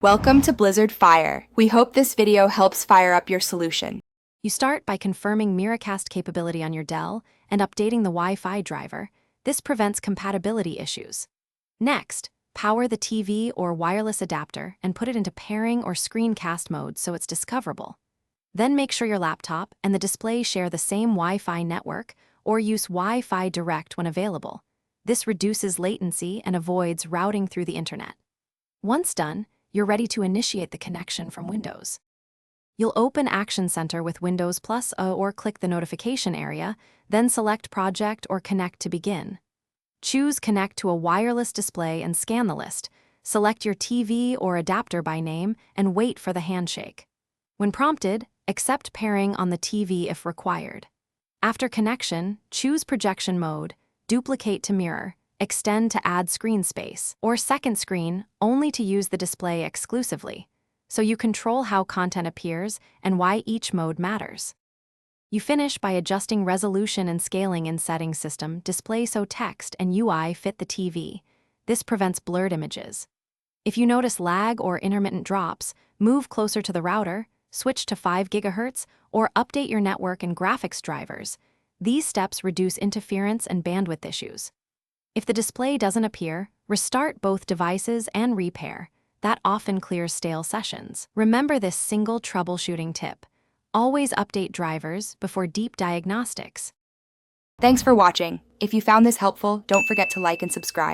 Welcome to Blizzard Fire. We hope this video helps fire up your solution. You start by confirming Miracast capability on your Dell and updating the Wi-Fi driver. This prevents compatibility issues. Next, power the TV or wireless adapter and put it into pairing or screencast mode so it's discoverable. Then make sure your laptop and the display share the same Wi-Fi network or use Wi-Fi Direct when available. This reduces latency and avoids routing through the internet. Once done, you're ready to initiate the connection from Windows. You'll open Action Center with Windows Plus or click the notification area, then select Project or Connect to begin. Choose Connect to a wireless display and scan the list. Select your TV or adapter by name and wait for the handshake. When prompted, accept pairing on the TV if required. After connection, choose Projection Mode, Duplicate to Mirror, Extend to add screen space, or Second Screen only to use the display exclusively, so you control how content appears and why each mode matters. You finish by adjusting resolution and scaling in Settings System display so text and UI fit the TV. This prevents blurred images. If you notice lag or intermittent drops, move closer to the router, switch to 5 GHz, or update your network and graphics drivers. These steps reduce interference and bandwidth issues. If the display doesn't appear, restart both devices and repair. That often clears stale sessions. Remember this single troubleshooting tip. Always update drivers before deep diagnostics. Thanks for watching. If you found this helpful, don't forget to like and subscribe.